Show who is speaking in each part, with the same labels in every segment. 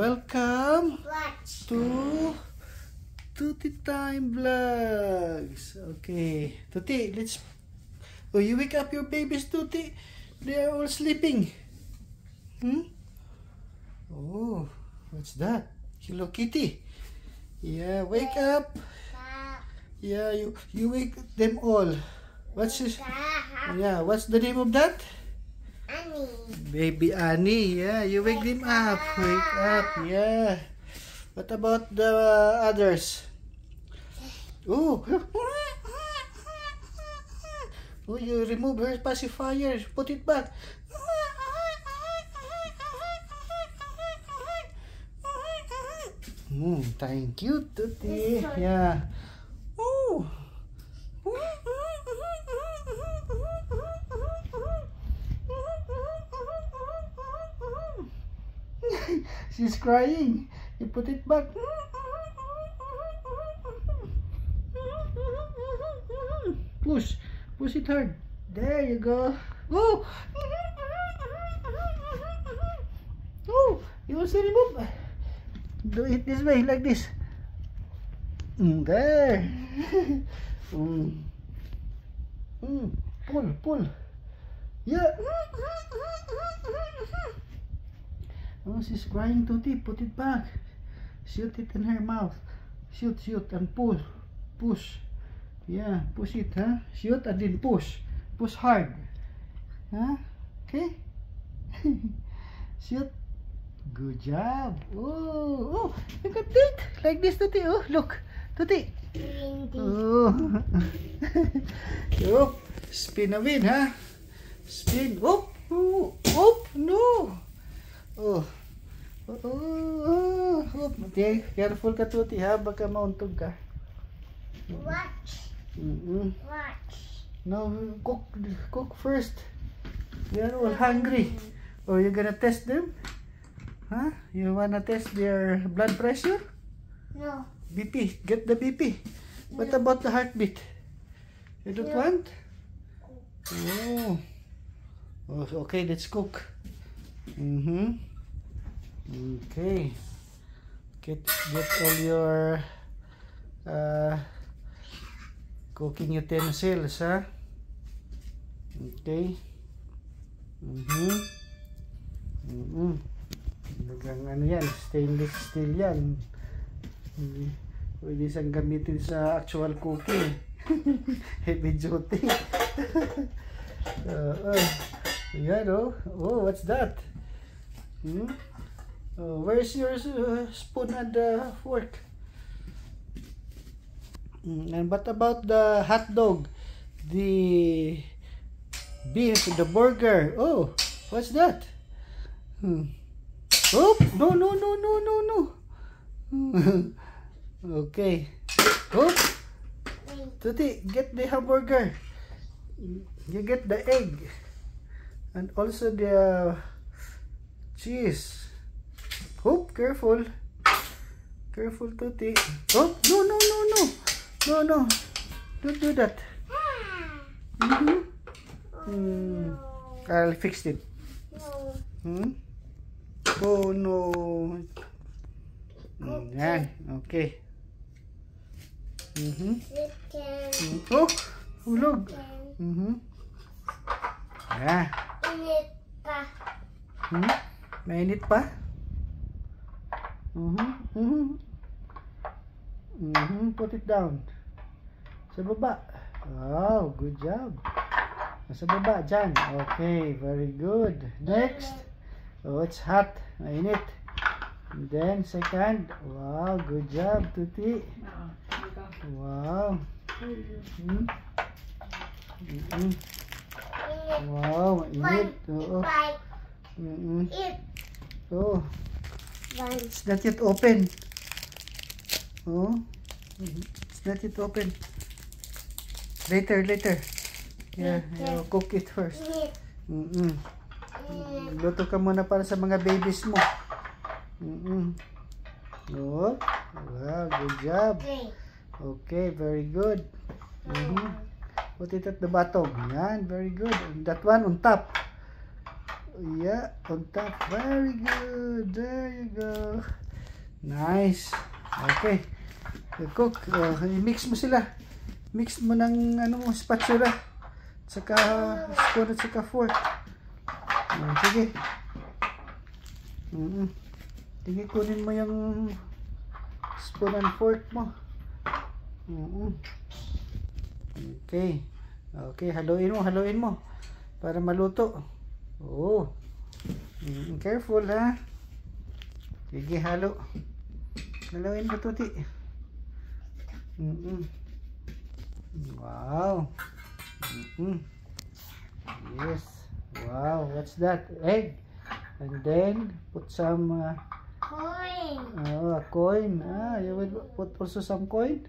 Speaker 1: Welcome
Speaker 2: Watch.
Speaker 1: to Tuti Time Vlogs. Okay, Tuti, let's. Oh, you wake up your babies, Tuti. They are all sleeping. Oh, what's that? Hello Kitty. Yeah, wake up. Yeah, you wake them all. What's this? Yeah, what's the name of that?
Speaker 2: Annie.
Speaker 1: Baby Annie. Yeah, you wake them up. Wake up. Yeah. What about the others? Oh. Oh, you remove her pacifier. Put it back. Thank you, Tuti. Yeah. Oh. She's crying. You put it back. Push. Push it hard. There you go. Oh. Oh. You also remove. Do it this way, like this. There. Pull, pull. Yeah. Oh, she's crying, Tuti. Put it back. Shoot it in her mouth. Shoot, shoot, and pull. Push. Yeah, push it, huh? Shoot and then push. Push hard. Huh? Okay? Shoot. Good job. Oh, oh, look at it. Like this, Tuti. Oh, look. Tuti. Oh. Oh. Spin a win, huh? Spin. Oh, oh, oh, no. Oh. Oh, oh, oh. Okay, careful ka, Tuti, ha? Baka mauntog ka.
Speaker 2: Watch. Watch.
Speaker 1: No, cook first. They are all hungry. Oh, you gonna test them? Huh? You wanna test their blood pressure?
Speaker 2: No.
Speaker 1: BP. Get the BP. What about the heartbeat? You don't want? Oh. Oh, okay, let's cook. Okay. Get all your cooking utensils, huh? Okay. Nagang ano yan, stainless steel yan. Pwede siyang gamitin sa actual cooking. Heavy duty. Yan, oh. Oh, what's that? Oh, where's your spoon and fork? And what about the hot dog? The beef, the burger. Oh, what's that? Oh, no, no, no, no, no, no. Okay. Oh, Tuti, get the hamburger. You get the egg. And also the cheese. Oh, careful. Careful, Tuti. Oh, no, no, no, no. No, no. Don't do that. I'll fix it. Oh, no. Yan. Okay. Oh, hulog. Yeah.
Speaker 2: Init pa.
Speaker 1: Mainit pa? Put it down. Sa baba. Oh, good job. Sa baba, dyan. Okay, very good. Next. Oh, it's hot. Mainit. And then, second. Wow, good job, Tuti. Wow. Wow, mainit. Oo. Oh. It's not yet open. Oh. It's not yet open. Later, later. Yeah, you cook it first. Luto ka muna para sa mga babies mo. Oh. Wow, good job. Okay, very good. Put it at the bottom. Yan, very good. And that one on top. Yeah, on top. Very good. There you go. Nice. Okay. Cook, i-mix mo sila. Mix mo ng spatula. Saka spoon at saka fork. Sige. Sige, kunin mo yung spoon and fork mo. Okay. Okay, haluin mo para maluto. Oh. Careful ha. Sige, halo. Haluin mo, Tuti. Wow. Yes. Wow, what's that? Egg. And then put some
Speaker 2: Coin.
Speaker 1: a coin. You will put also some coin?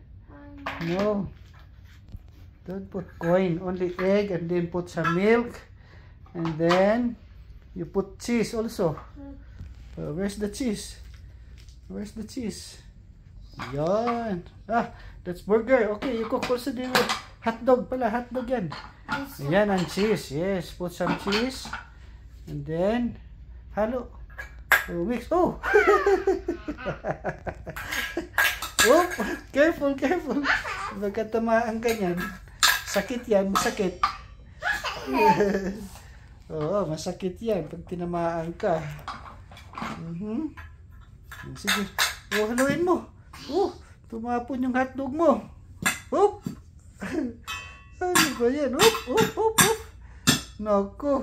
Speaker 1: No. Don't put coin, only egg, and then put some milk, and then you put cheese also. Where's the cheese? Where's the cheese? Yan. That's burger. Okay, you cook also the hot dog pala. Hot dog yan. Yan ang cheese. Yes, put some cheese, and then halo. Mix. Oh! Oh, careful. Baka tamaan ka niyan. Sakit yan, masakit. Oo, masakit yan pag tinamaan ka. Sige. Haluin mo. Tumapon yung hotdog mo. Ano ba yan? Naku.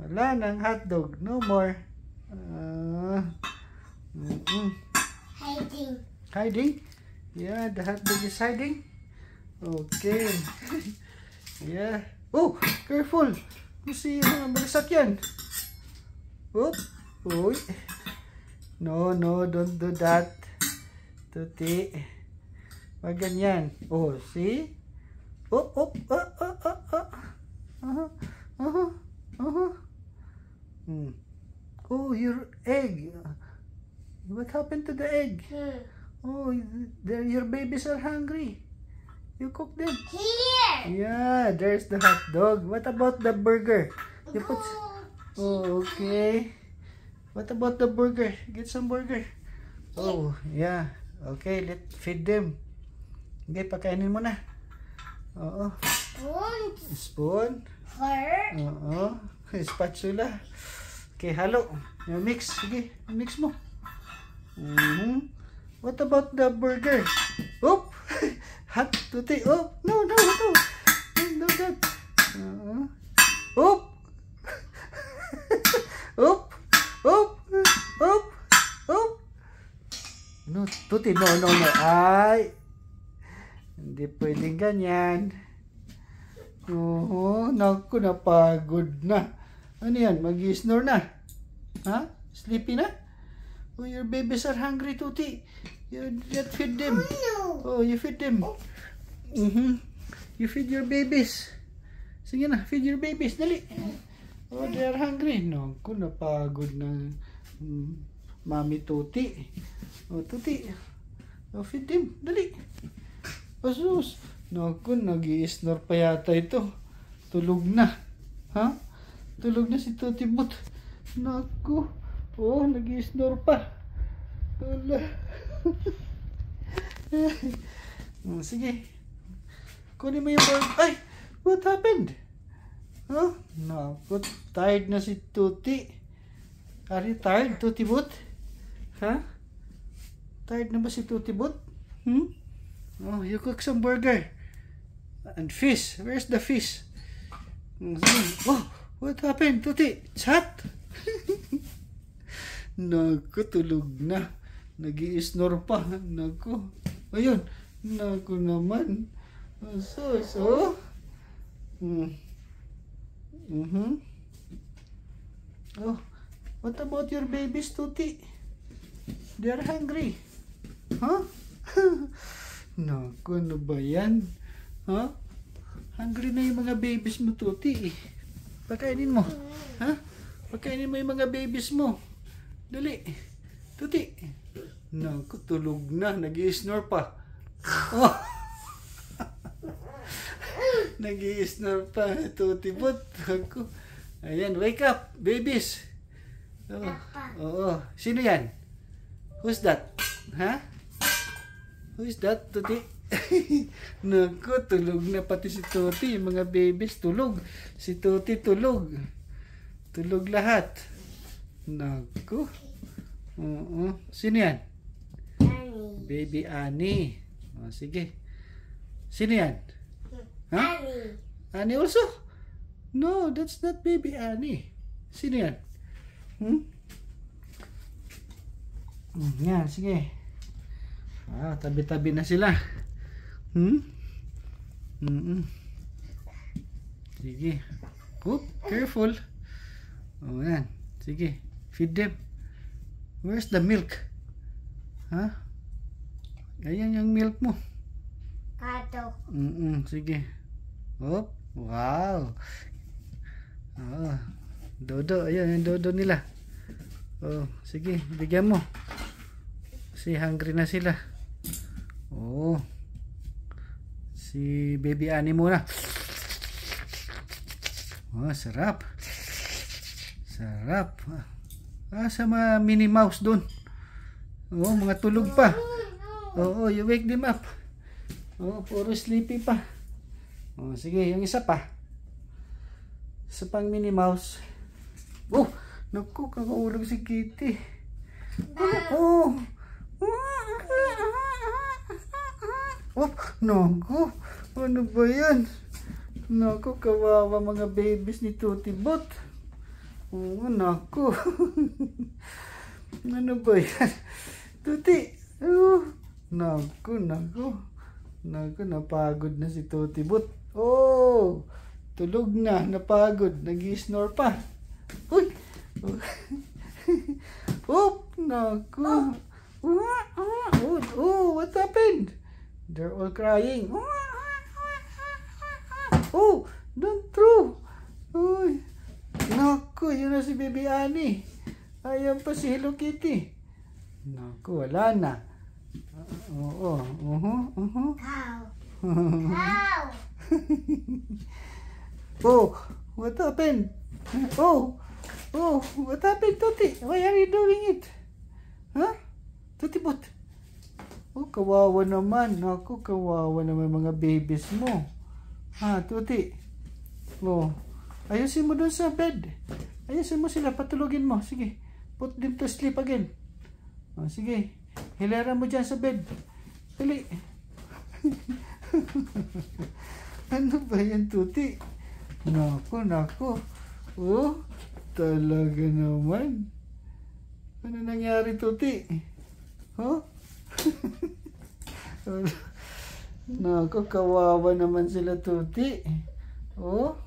Speaker 1: Wala nang hotdog. No more. Hiding? Yeah, the hotdog is hiding. Okay. Yeah. Oh, careful. Kasi balisak yan. Uy. No, don't do that. Tuti. Wag ganyan. Oh, see? Oh, your egg. What happened to the egg? Oh, your babies are hungry. You cook them.
Speaker 2: Here.
Speaker 1: Yeah, there's the hot dog. What about the burger? You put. Oh, okay. What about the burger? Get some burger. Oh, yeah. Okay, let's feed them. Okay, pakainin mo na. Oo. Spoon.
Speaker 2: Fork.
Speaker 1: Oo. Spatula. Okay, halo. Mix. Sige, mix mo. What about the burger? Oop! Hot Tuti. Oh, no. Don't do that. Oop! Oop! No, Tuti, no. Ay! Hindi pwedeng ganyan. Naku, napagod na. Ano yan? Mag-snore na? Ha? Sleepy na? Oh, your babies are hungry, Tuti. You feed them. Oh, you feed them. You feed your babies. Sige na, feed your babies. Dali. Oh, they are hungry. Naku, napagod na Mami Tuti. Oh, Tuti. Oh, feed them. Dali. Asus. Naku, nag-i-snore pa yata ito. Tulog na. Ha? Tulog na si Tuti Bot. Naku. Oh, nag-i-snore pa. Wala. Sige. Kunin mo yung bird. Ay! What happened? Huh? Naku, tired na si Tuti. Are you tired, Tuti Bot? Ha? Tired na ba si Tuti Bot? Oh, you cook some burger. And fish. Where's the fish? Oh, what happened, Tuti? It's hot. Naku, tulog na. Nag-i-snore pa. Naku. Ayun. Naku naman. So. Oh, what about your babies, Tuti? They're hungry. Huh? Naku, ano ba yan? Huh? Hungry na yung mga babies mo, Tuti. Pakainin mo. Ha? Pakainin mo yung mga babies mo. Dali. Tuti. Naku, tulog na. Nag-i-snore pa. Oh. Nag-i-snore pa. Tuti Bot. Naku. Ayan, wake up, babies. Oo. Oo. Sino yan? Who's that? Ha? Who's that, Tuti? Naku, tulog na pati si Tuti. Yung mga babies, tulog. Si Tuti, tulog. Tulog lahat. Naku. Oo. Sino yan?
Speaker 2: Annie.
Speaker 1: Baby Annie. O, sige. Sino yan? Ha?
Speaker 2: Annie.
Speaker 1: Annie also? No, that's not baby Annie. Sino yan? Yan, sige. Tabi-tabi na sila. Sige. Oh, careful. Oh, yan. Sige. Feed them. Where's the milk? Ha? Ayan yung milk mo.
Speaker 2: Kato.
Speaker 1: Sige. Oh, wow. Oh, dodo. Ayan yung dodo nila. Oh, sige. Bigyan mo. Kasi hungry na sila. Oh. Si baby Annie muna. Oh, sarap. Sarap. Sa mga Minnie Mouse doon. Oh, mga tulog pa. Oo, you wake them up. Oh, puro sleepy pa. Oh, sige, yung isa pa. Isa pang Minnie Mouse. Oh, naku, kakaulog si Kitty. Oh. Oh, naku. Ano ba yan? Naku, kawawa mga babies ni Tuti Bot. Oh, naku. Ano ba yan? Tuti. Oh. Naku. Naku, napagod na si Tuti Bot. Oh, tulog na, napagod. Nag-i-snore pa. Uy. Oh, naku. Oh, what happened? They're all crying. Oh, don't throw. Uy. Naku, yun na si Baby Annie. Ayan pa si Hello Kitty. Naku, wala na. Oo.
Speaker 2: Cow. Cow.
Speaker 1: Oh, what happened? Oh, what happened, Tuti? Why are you doing it? Huh? Tuti Bot. Oh, kawawa naman. Naku, kawawa naman mga babies mo. Ha, Tuti. Oh, ayusin mo dun sa bed. Ayusin mo sila, patulogin mo. Sige, put them to sleep again. Oh, sige, hilera mo dyan sa bed. Dali. Ano ba yan, Tuti? Naku. Oh, talaga naman. Ano nangyari, Tuti? Huh? Naku, kawawa naman sila, Tuti. Oh?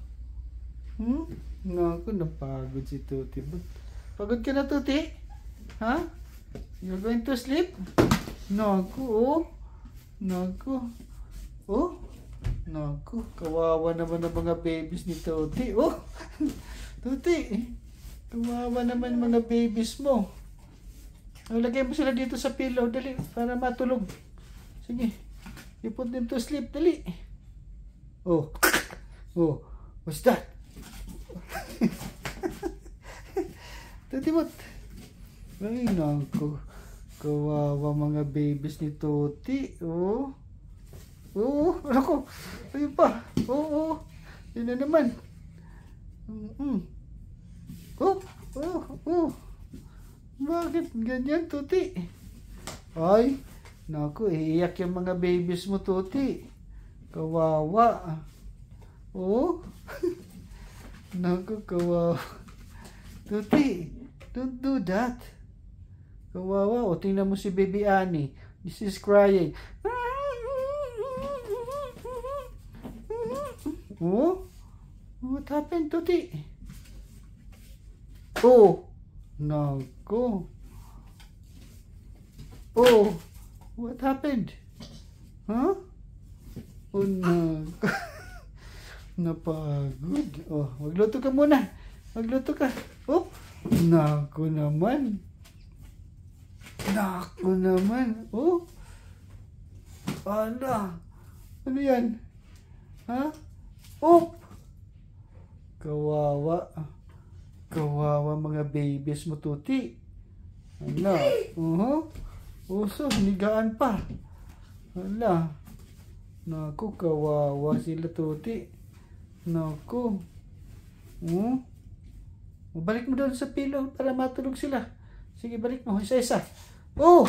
Speaker 1: Naku, napagod si Tuti. Pagod ka na, Tuti? Ha? You're going to sleep? Naku, oh. Naku. Oh? Naku, kawawa naman ang mga babies ni Tuti. Oh! Tuti, kawawa naman mga babies mo. Lagay mo sila dito sa pillow, dali, para matulog. Sige, you put them to sleep, dali. Oh, what's that? Tuti Bot. Ay, naku, kawawa mga babies ni Tuti. Oh, naku, ayun pa. Yun na naman. Bakit ganyan, Tuti? Ay, naku, iiyak yung mga babies mo, Tuti. Kawawa. Oh, naku, kawawa. Tuti, don't do that. Kawawa. O, tingnan mo si Baby Annie. This is crying. Oh, what happened, Tuti? Oh, naku. Oh, what happened? Huh? Oh, naku. Napagod. Oh, magluto ka muna. Magluto ka. Oh, naku naman. Naku naman. Oh. Ala. Ano yan? Ha? Oh. Kawawa. kawawa mga babies mo, Tuti. Hala. Uso, nigaan pa. Hala. Naku, kawawa sila, Tuti. Naku. Balik mo doon sa pillow para matulog sila. Sige, balik mo. Isa-isa. Oh!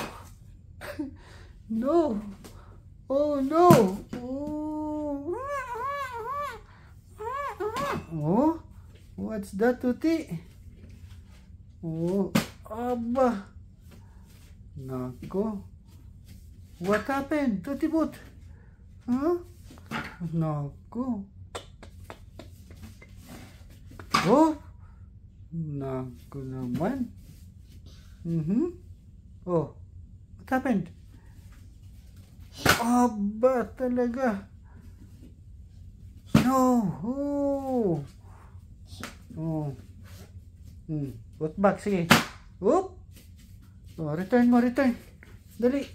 Speaker 1: No! Oh, no! Oh! What's that, Tuti? Oh, aba. Nako. What happened, Tuti Boot? Huh? Nako. Oh! Nako naman. Oh, what happened? Aba, talaga. No. Put back, sige. Oop. Oh, return mo, return. Dali.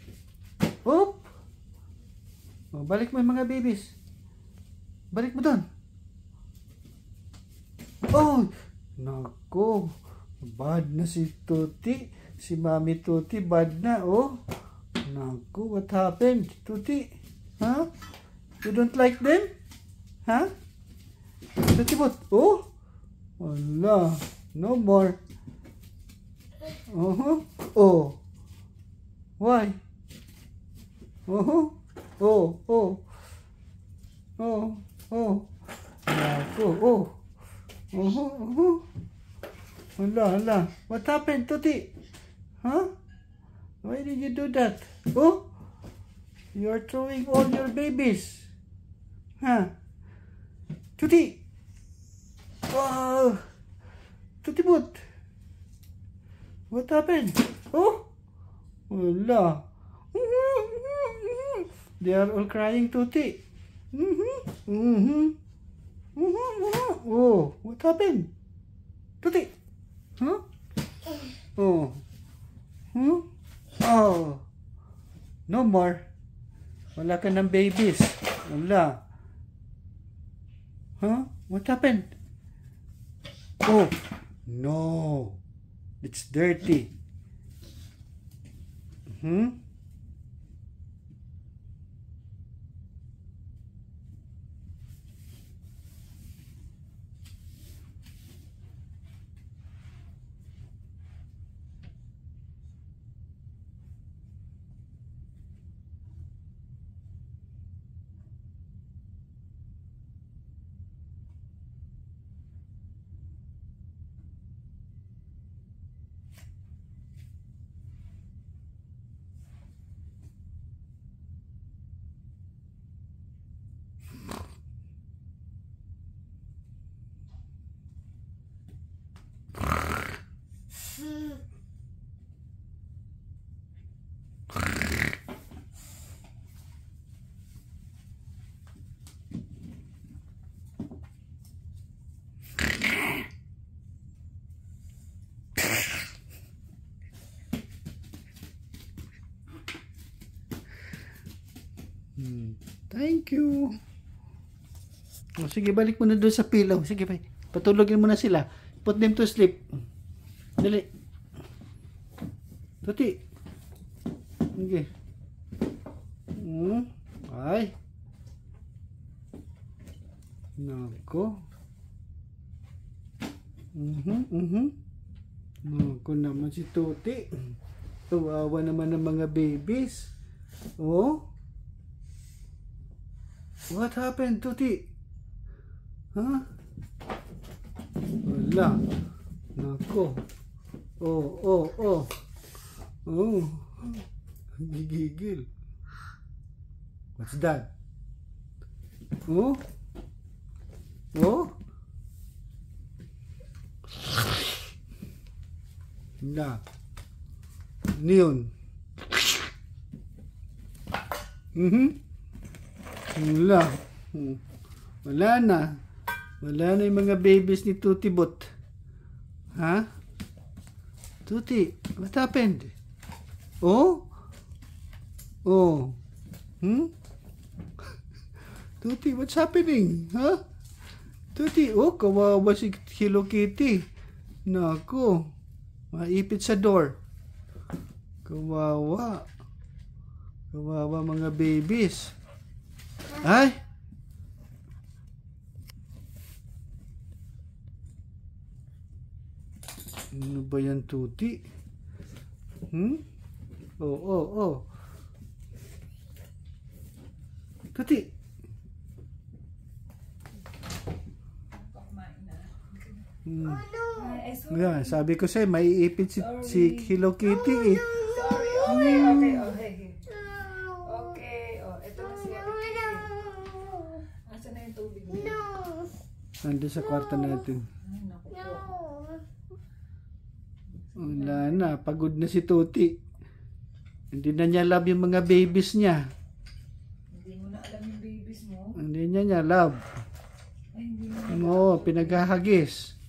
Speaker 1: Oop. Oh, balik mo yung mga babies. Balik mo doon. Oh, nako. Bad na si Tuti. Si Mami Tuti, bad na, oh. Naku, what happened, Tuti? Huh? You don't like them? Huh? Tuti Boot, oh? Wala, no more. Oh. Why? Naku, Hala. What happened, Tuti? Huh? Why did you do that? Oh? You're throwing all your babies. Huh? Tuti! Wow! Tuti Boot! What happened? Oh? Wala. They are all crying, Tuti. Oh, what happened? Tuti! Huh? Oh. Oh. No more. Wala ka ng babies. Wala. Huh? What happened? Oh. No. It's dirty. Thank you. Oh, sige, balik mo na doon sa pillow. Sige, patulogin mo na sila. Put them to sleep. Dali. Tuti. Sige. Ay. Nako. Nako naman si Tuti. Kawawa naman ng mga babies. Oh. What happened, Tuti? Huh? Wala. Nako. Oh. Gigigil. What's that? Oh? Na. Neon. Wala na. Wala na yung mga babies ni Tuti Boot. Ha? Tuti, what happened? Oh? Tuti, what's happening? Huh? Tuti, kawawa si Hello Kitty. Naku. Maipit sa door. Kawawa. Kawawa mga babies. Ay! Ano ba yan, Tuti? Oh. Tuti. Yan, sabi ko sa'yo, maiipit si Hello Kitty eh.
Speaker 2: Sorry.
Speaker 3: Okay. Ito na si Hello Kitty. Asan na yung tubig niya?
Speaker 1: Nandun sa kwarto natin.
Speaker 3: Ay, naku po.
Speaker 1: Wala na, pagod na si Tuti. Hindi na niya love yung mga babies niya.
Speaker 3: Hindi mo na alam yung babies mo.
Speaker 1: Hindi niya love.
Speaker 3: Ay, hindi mo.
Speaker 1: Oo, pinaghahagis.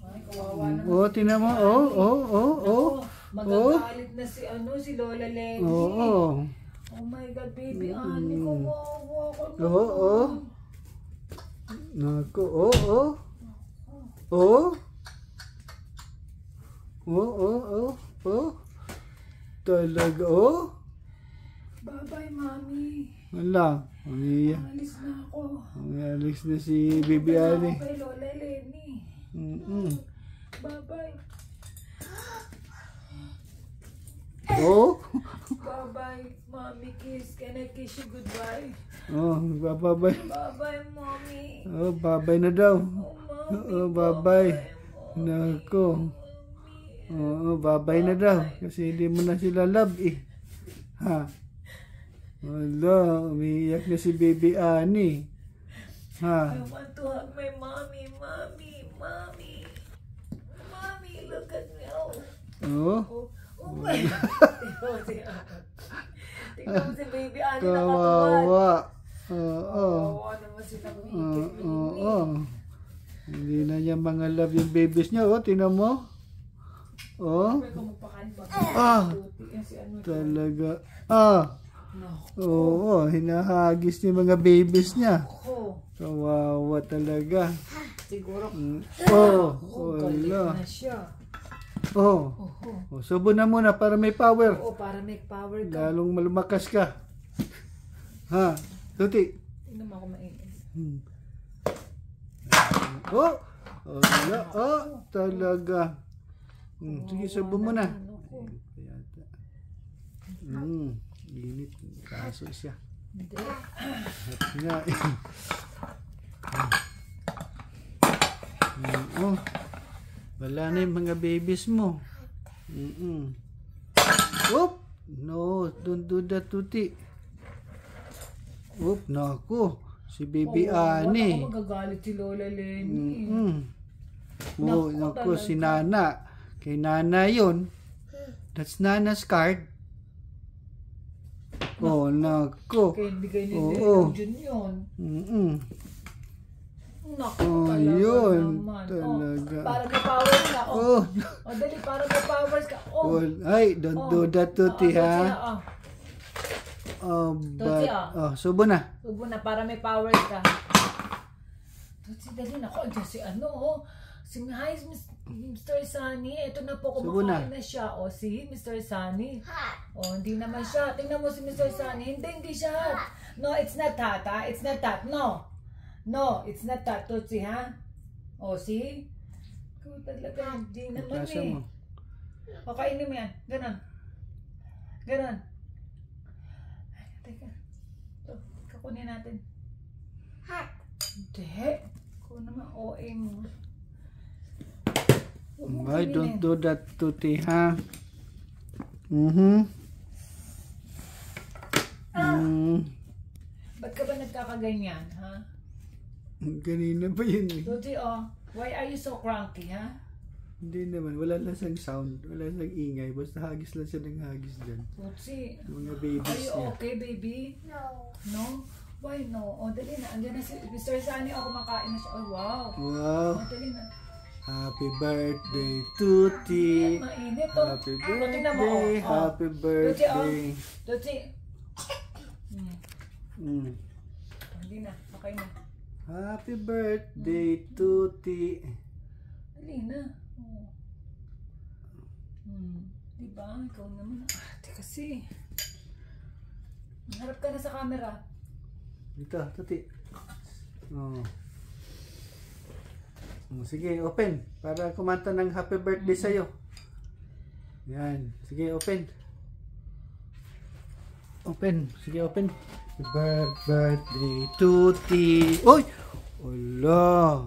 Speaker 3: Ay, kawawa naman.
Speaker 1: Oo, tinan mo. Oo.
Speaker 3: Magagalit na si Lola Lenny.
Speaker 1: Oo.
Speaker 3: Oh my God, baby Annie, kawawa ko naman.
Speaker 1: Oo. Naku, oo. Talaga,
Speaker 3: Bye-bye, Mami.
Speaker 1: Wala. Umiyak.
Speaker 3: Alis na ako.
Speaker 1: Umialis na si Baby Annie.
Speaker 3: Kay Lola Lenny. Bye-bye. Bye-bye, Mommy kiss. Can I kiss you goodbye?
Speaker 1: Babay.
Speaker 3: Bye-bye, Mommy.
Speaker 1: Babay na daw.
Speaker 3: Mommy.
Speaker 1: Babay. Nako. Babay na daw. Kasi hindi mo na sila love eh. Ha? Wala, umiiyak na si Baby Annie. Ha?
Speaker 3: I want to hug my mommy. Mommy, look at me. Oh my God. Tingnan mo si Baby Annie nakatuwad.
Speaker 1: Kawawa.
Speaker 3: Kawawa naman sila kumikilig.
Speaker 1: Hindi na niya mga love yung babies niya. Tingnan mo.
Speaker 3: Pwede ka magpakain ba?
Speaker 1: Talaga.
Speaker 3: No.
Speaker 1: Hinahagis niya mga babies niya.
Speaker 3: Ako.
Speaker 1: Kawawa talaga.
Speaker 3: Siguro.
Speaker 1: Galit
Speaker 3: na siya.
Speaker 1: Subo na muna para may power.
Speaker 3: Oo, para make power ka.
Speaker 1: Lalong malumakas ka. Ha? Tuti.
Speaker 3: Tingnan mo ako mainis.
Speaker 1: Talaga. Sige, subo mo na. Init. Kaso siya.
Speaker 3: Hindi.
Speaker 1: Nga. Wala na yung mga babies mo. No, don't do that, Tuti. Naku. Si Baby Annie.
Speaker 3: Ako magagalit si Lola Lenny.
Speaker 1: Naku, si Nana. Kay Nana yun. That's Nana's card. Naku.
Speaker 3: Kaya bigay ni Leon yun. Naku, talaga
Speaker 1: Yun.
Speaker 3: naman.
Speaker 1: Talaga.
Speaker 3: Para may powers ka. Dali, para may powers ka.
Speaker 1: Ay, don't do that, Tuti, ha?
Speaker 3: Tuti,
Speaker 1: subo na.
Speaker 3: Subo na, para may powers ka. Tuti, dali na ako. Diyan si hi, Mr. Sunny. Ito na po, kumakain na siya. Si Mr. Sunny. Hindi naman siya. Tingnan mo si Mr. Sunny. Hindi siya hot. No, it's not hot, ha? It's not hot. No, it's not hot, Tutsi, ha? See? Ikaw talaga, hindi naman eh. Kainin mo yan. Ganon. Teka. Ito, kakunin natin. Hot. Hindi. Kung naman, OA mo.
Speaker 1: Ay, don't do that, Tuti, ha?
Speaker 3: Ba't ka ba nagkakaganyan, ha?
Speaker 1: Kanina pa yun eh.
Speaker 3: Tuti, why are you so cranky, ha?
Speaker 1: Hindi naman, wala lang siyang sound, wala siyang ingay, basta hagis lang siya ng hagis dyan.
Speaker 3: Tutsi,
Speaker 1: Mga
Speaker 3: are
Speaker 1: babies
Speaker 3: you
Speaker 1: niya.
Speaker 3: okay, baby? No? Why no? Dali na. Andiyan na si Mr. Sunny. Kumakain na siya. Wow. Dali na.
Speaker 1: Happy birthday, Tuti.
Speaker 3: Mainit,
Speaker 1: Happy
Speaker 3: tingnan mo,
Speaker 1: birthday, happy birthday.
Speaker 3: Tutsi. Hindi na. Okay na.
Speaker 1: Happy birthday, Tuti.
Speaker 3: Dali na. Oh. Diba? Ikaw naman. Ate kasi. Harap ka na sa camera.
Speaker 1: Dito, Tuti. Oh. Sige, open. Para kumanta ng happy birthday sa'yo. Yan. Sige, open. Open. Sige, open. Happy birthday, Tuti. Uy! Wala.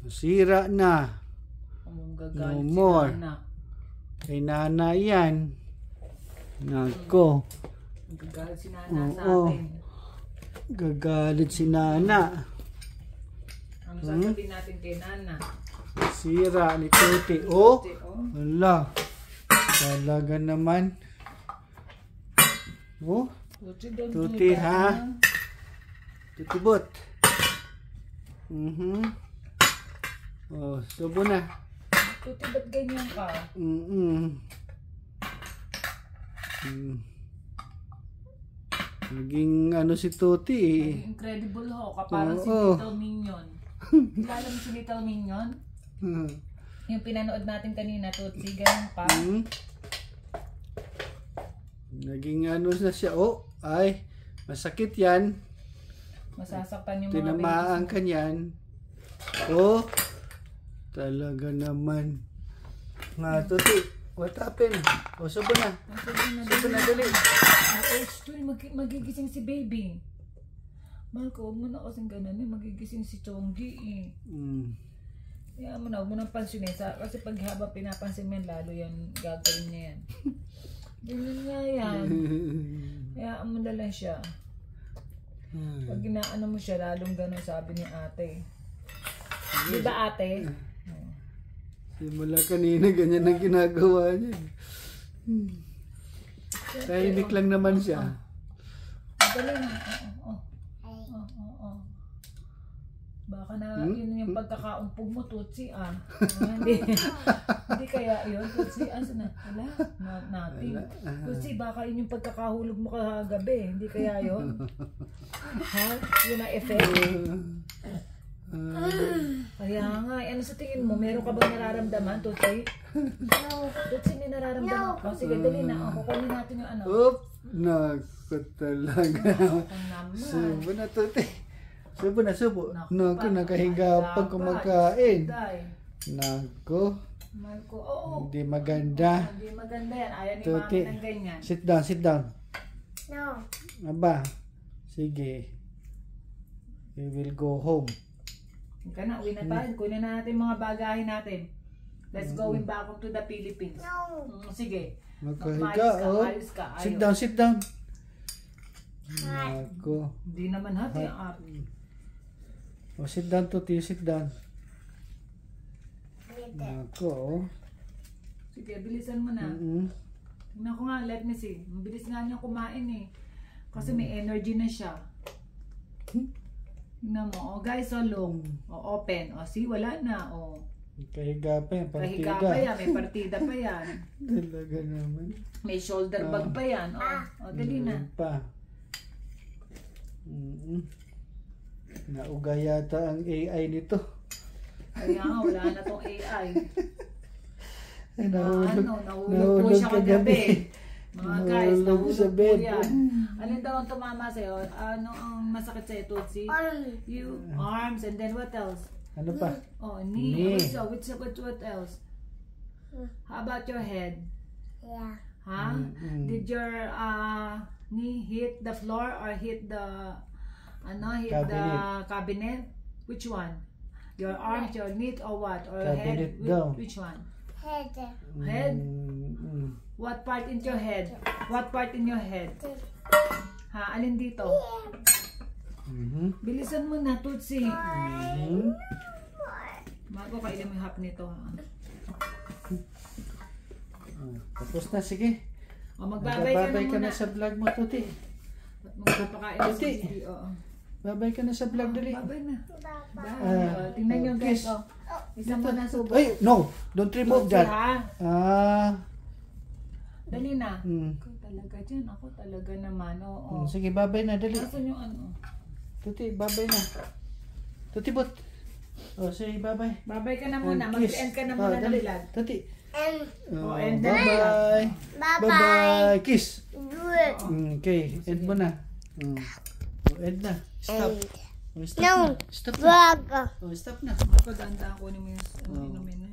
Speaker 1: Nasira na. No more. Kay Nana yan. Nako.
Speaker 3: Gagalit si Nana sa
Speaker 1: Oo.
Speaker 3: atin.
Speaker 1: Gagalit si Nana.
Speaker 3: Ang sasabihin natin kay Nana.
Speaker 1: Sira ni Tuti. Oh,
Speaker 3: Tuti, oh.
Speaker 1: wala. Talaga naman. Oh,
Speaker 3: Tuti, don't do
Speaker 1: Tuti
Speaker 3: that,
Speaker 1: ha. Tuti bot. Oh, subo na.
Speaker 3: Tuti, ba't ganyan ka?
Speaker 1: Naging ano si Tuti eh.
Speaker 3: Incredible ho, kaparang si
Speaker 1: Oo.
Speaker 3: Little Minion. Kilala mo si Little Minion? Yung pinanood natin kanina, Tutsi, ganun pa.
Speaker 1: Naging ano na siya. Oh, ay, masakit yan.
Speaker 3: Masasaktan yung mga
Speaker 1: Tinamaan
Speaker 3: babies.
Speaker 1: ka niyan. Oh, talaga naman. Nga, Tuti, what happened? O, subo na. Subo na, dali.
Speaker 3: Magigising si baby. Mahal ko, huwag mo na kasing ganun eh. Magigising si Chonggi eh. Kaya mo na, huwag mo nang pansinin. Kasi pag habang pinapansin mo yan, lalo yan, gagawin niya yan. Ganyan nga yan. Kaya mo na lang siya. Pag ginaano mo siya, lalong ganun, sabi ni ate. Di ba ate?
Speaker 1: Simula kanina, ganyan ang ginagawa niya. Tahimik lang naman siya.
Speaker 3: Dali na. Baka na yun yung pagkakaumpog mo, Tutsi ah. Hindi kaya yun, Tutsi. Asa na? Wala? Nothing. Tutsi, baka yun yung pagkakahulog mo kagabi. Hindi kaya yun? Ha? Yun ang effect? Kaya nga, ano sa tingin mo? Meron ka bang nararamdaman, Tutsi? Tutsi, may nararamdaman ka. Sige, dali na. Kukunin natin yung ano.
Speaker 1: Oop! Naku talaga. Subo na, Tuti. Subo na, subo. Naku, nakahiga pag kumakain. Naku.
Speaker 3: Marco, oo.
Speaker 1: Hindi maganda.
Speaker 3: Hindi maganda yan. Ayaw ni
Speaker 1: Tuti.
Speaker 3: mami ng ganyan.
Speaker 1: Sit down, sit down.
Speaker 2: No.
Speaker 1: Aba, sige. We will go home.
Speaker 3: Ka na, uwi na tayo. Kunin na natin mga bagahin natin. Let's go back to the Philippines.
Speaker 2: No.
Speaker 3: Sige.
Speaker 1: Makahiga, oh.
Speaker 3: Ayos ka.
Speaker 1: Sit down, sit down. Naku.
Speaker 3: Hindi naman hati ang api.
Speaker 1: Oh, sit down, Tuti, sit down. Naku, oh.
Speaker 3: Sige, bilisan mo na. Tingnan ko nga, let me see. Mabilis nga niya kumain eh. Kasi may energy na siya. Tingnan mo, oh guys, so long. Oh, open. Oh, see, wala na. Oh.
Speaker 1: Kahiga pa yan, partida.
Speaker 3: Kahiga pa yan, may partida pa yan.
Speaker 1: Talaga naman.
Speaker 3: May shoulder bag pa yan. Oh, dali na.
Speaker 1: Meron pa. Nauga yata ang AI nito.
Speaker 3: Kaya nga, wala na tong AI.
Speaker 1: Nahulog
Speaker 3: po siya kagabi. Mga guys,
Speaker 1: Nahulog sa
Speaker 3: nahulog po
Speaker 1: bed.
Speaker 3: yan. Alin daw ang tumama sa'yo? Ano ang masakit sa'yo, Tutsi? You, arms, and then what else?
Speaker 1: Ano pa?
Speaker 3: Oh, knee.
Speaker 1: Knee.
Speaker 3: What else? How about your head?
Speaker 2: Yeah.
Speaker 3: Huh? Did your knee hit the floor or hit the the cabinet? Which one? Your arms, your knee, or what? Or
Speaker 1: Cabinet
Speaker 3: head?
Speaker 1: daw.
Speaker 3: Which one?
Speaker 2: Head.
Speaker 3: Head? What part in your head? What part in your head? Ha? Alin dito? Bilisan mo na, Tutsi. Bago kainin mo yung hap nito.
Speaker 1: Tapos na, sige.
Speaker 3: O, magbabay ka na
Speaker 1: sa vlog mo, Tuti.
Speaker 3: Magpapakain mo
Speaker 1: Tuti.
Speaker 3: si Oo.
Speaker 1: Babay ka na sa vlog, dali.
Speaker 3: Babay na. Bye. Tingnan nyo guys.
Speaker 1: kiss.
Speaker 3: Isang mo na subo.
Speaker 1: Ay, no! Don't remove
Speaker 3: Tutsi,
Speaker 1: that.
Speaker 3: ha? Dali na.
Speaker 1: Mm.
Speaker 3: Ako talaga dyan. Ako talaga naman. Oo.
Speaker 1: Sige, babay na, dali.
Speaker 3: Nasaan yung ano?
Speaker 1: Tuti, babay na. Tuti, bot. Oh, say bye-bye.
Speaker 3: Bye-bye ka na muna.
Speaker 1: And kiss.
Speaker 3: Mag-end ka na
Speaker 1: Oh,
Speaker 3: muna.
Speaker 1: dali.
Speaker 3: Dali lang.
Speaker 1: Tati.
Speaker 2: And
Speaker 1: Oh,
Speaker 3: end na.
Speaker 1: bye-bye.
Speaker 2: Bye-bye.
Speaker 1: Bye-bye. Kiss.
Speaker 2: good.
Speaker 1: Okay, end mo na. Oh, end na. Stop.
Speaker 2: And
Speaker 1: Oh, stop
Speaker 2: no.
Speaker 1: na. Stop na.
Speaker 2: Bug.
Speaker 1: Oh, stop na.
Speaker 3: Ako, daan-daan kunin mo yung
Speaker 1: Oh.
Speaker 3: inumin.